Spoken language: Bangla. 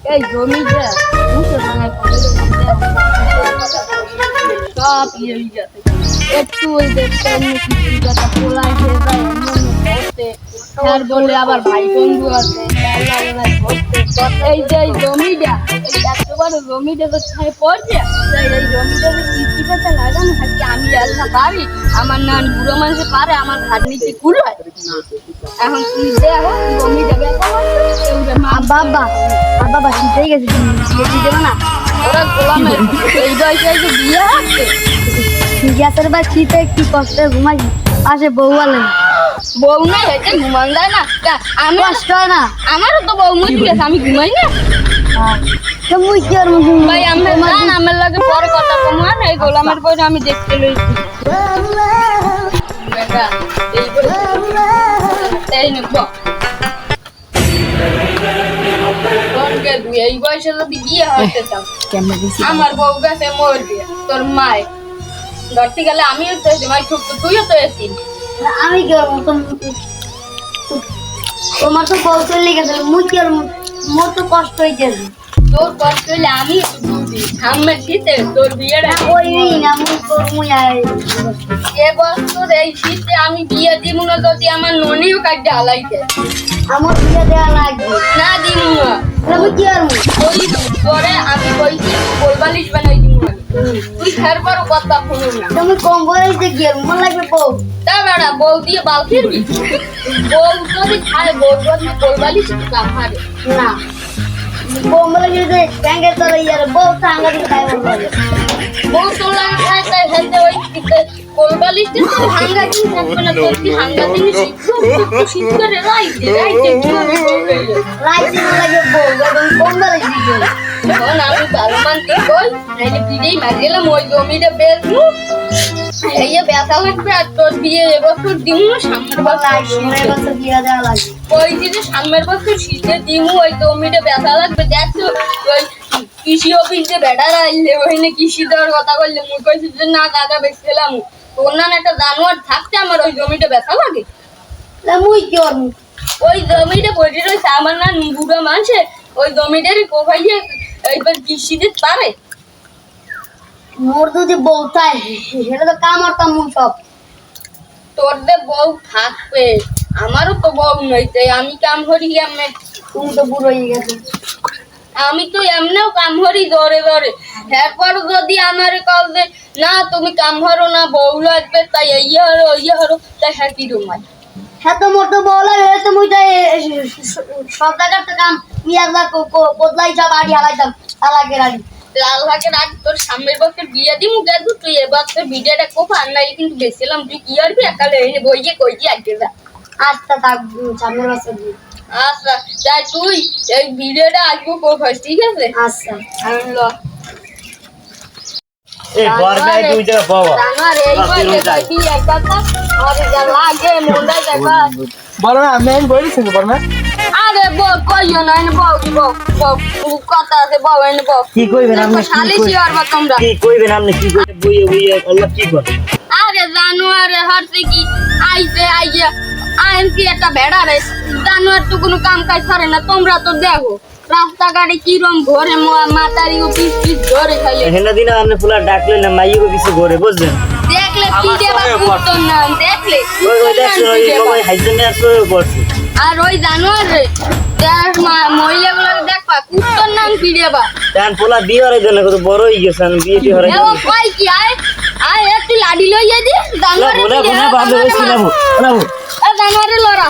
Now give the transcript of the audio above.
এই জমিটা মুখে ভাঙায় সব ইয়ে হয়ে গেছে। একটু ওই দেখতে এমনি কিছু কথা পোলাই হয়ে যায় ধরতে আর বলে আবার ভাই বন্ধু আছে এই যে এই জমিটা এই এত বড় জমিটা তো ছাই পড়ছে তাই এই জমিটা যে কৃষি পাতা লাগানো থাকি আমি আল্লাহ পারি আমার নান বুড়ো মানুষে পারে আমার ঘাট নিচে কুড়ায় এখন তুমি দেখো জমিটা বাবা বাবা শীতেই গেছে বিয়ে দেবে না ওরা গোলামের এই বয়সে এসে বিয়ে হচ্ছে গ্যাসের বা শীতে কি কষ্টে ঘুমাই পাশে বউ আলেন বউ নাই হয়েছে ঘুমান যায় না আমি কষ্ট হয় না আমারও তো বউ মুই গেছে আমি ঘুমাই না তো মুই কি আর ভাই আমি জান আমার লাগে পরে কথা কমান এই গোলামের বইটা আমি দেখতে লইছি বেটা এই বই এই নেব এই বয়সে যদি বিয়ে হতে চাও আমার বউ গেছে মরবে তোর মায় ধরতে গেলে আমিও তো এসেছি ভাই তুইও তো এসেছিস আমি কি তোমার তো বউ চলে গেছিল মুই কি মোর তো কষ্ট হয়েছে তোর কষ্ট হইলে আমি সামনে শীতে তোর বিয়েটা ওই না মুই তোর মুই এ বছর এই শীতে আমি বিয়ে দিব না যদি আমার ননিও কাটতে হালাইতে আমার বিয়ে দেওয়া লাগবে না দিব না আমি কি আর ওই পরে আমি কইছি গোলবালিশ বানাই দিব তুই ফের বড় কথা শুনো না তুমি কম বয়সে গিয়ে মন লাগবে বউ তা বেড়া বউ দিয়ে বাল ফিরবি বউ যদি খায় বউ যদি গোলবালিশ খাবে না বউ মনে গেছে ব্যাংকে চলে যাবে বউ সাংগাটি খায় বলে বউ তো লাগে খায় তাই হেলতে ওই গোলবালিশটা তো হাঙ্গাটি থাকবে না তোর কি হাঙ্গাটি শীত করে রাইতে লাগে বউ এবং গোলবালিশ দিবে এখন আমি ভালো মানতে কই নাইলে বিদেই মার গেলাম ওই জমিটা বেচবো এই ব্যথা লাগবে আর তোর বিয়ে এবছর দিমু সামনের বছর বিয়ে দেওয়া লাগবে ওই যে সামনের বছর শীতে দিমু ওই জমিটা ব্যথা লাগবে দেখছো ওই কৃষি অফিসে বেড়ারা আইলে ওইখানে কৃষি দেওয়ার কথা বললে মুই কইছি যে না টাকা বেচছিলাম তোর না একটা জানোয়ার থাকতে আমার ওই জমিটা ব্যথা লাগে মুই কি করবো ওই জমিটা পড়ে রয়েছে আমার না বুড়ো মানুষে ওই জমিটারই কোভাইয়ে এইবার কৃষি দিতে পারে মোর যদি বউ চাই সেটা তো কাম করতাম সব তোর যে বউ থাকবে আমারও তো বউ নই তাই আমি কাম করি এমনি তুমি তো বুড়ো হয়ে গেছে আমি তো এমনিও কাম করি জোরে জোরে এরপর যদি আমার কল যে না তুমি কাম করো না বউ লাগবে তাই এই হরো তাই হ্যাঁ কি রুমাই হ্যাঁ তো মোর তো বউ লাগে তো মুই তাই সব জায়গার কাম মিয়াজা কোদলাই সব আড়ি হালাইতাম আলাগে রাড়ি লাল ভাগের আগে তোর সামনের বছর বিয়ে দিমু গেছু তুই এবার তোর ভিডিওটা খুব আন্নাই কিন্তু বেছিলাম তুই কি করবি একালে এনে বইয়ে কইছি আগে যা আচ্ছা থাক সামনের বছর আচ্ছা তাই তুই এই ভিডিওটা আসবো কোথায় ঠিক আছে আচ্ছা আমি ল এই গরমে তুই যা বাবা আমার এই বইতে কইছি একটা আর যা লাগে মুন্ডা যাবা বল না আমি বলিছি বল না আরে কইও না এনে বউ কথা আছে বউ এনে বউ কি কইবেন আপনি শালিশি আরবা তোমরা কি কইবেন আপনি কি কইতে বইয়ে আল্লাহ কি করে আরে জানোয়ারে হরছে কি আইছে আইয়া আইন কি একটা ভেড়া রে জানোয়ার তো কোনো কাম কাজ করে না তোমরা তো দেখো রাস্তাঘাটে কিরম ঘরে মাতারি ও পিস ধরে খাইলে হেনা দিন আপনি ফুলা ডাকলেন না মাইও কিছু ঘরে বুঝছেন দেখলে কি দেবা কুত্তর নাম দেখলে ওই দেখছো ওই হাইজেনে আসো বসে আর ওই জানোয়ার রে দেখ মহিলাগুলো দেখবা কুত্তর নাম কি দেবা তান ফুলা বিয়ে হরে জন্য কত বড় হই গেছেন বিয়ে হরে এও কই কি আয় একটু লাডি লইয়া দি জানোয়ার বলে বাবা বলে না বলে জানোয়ারে লড়া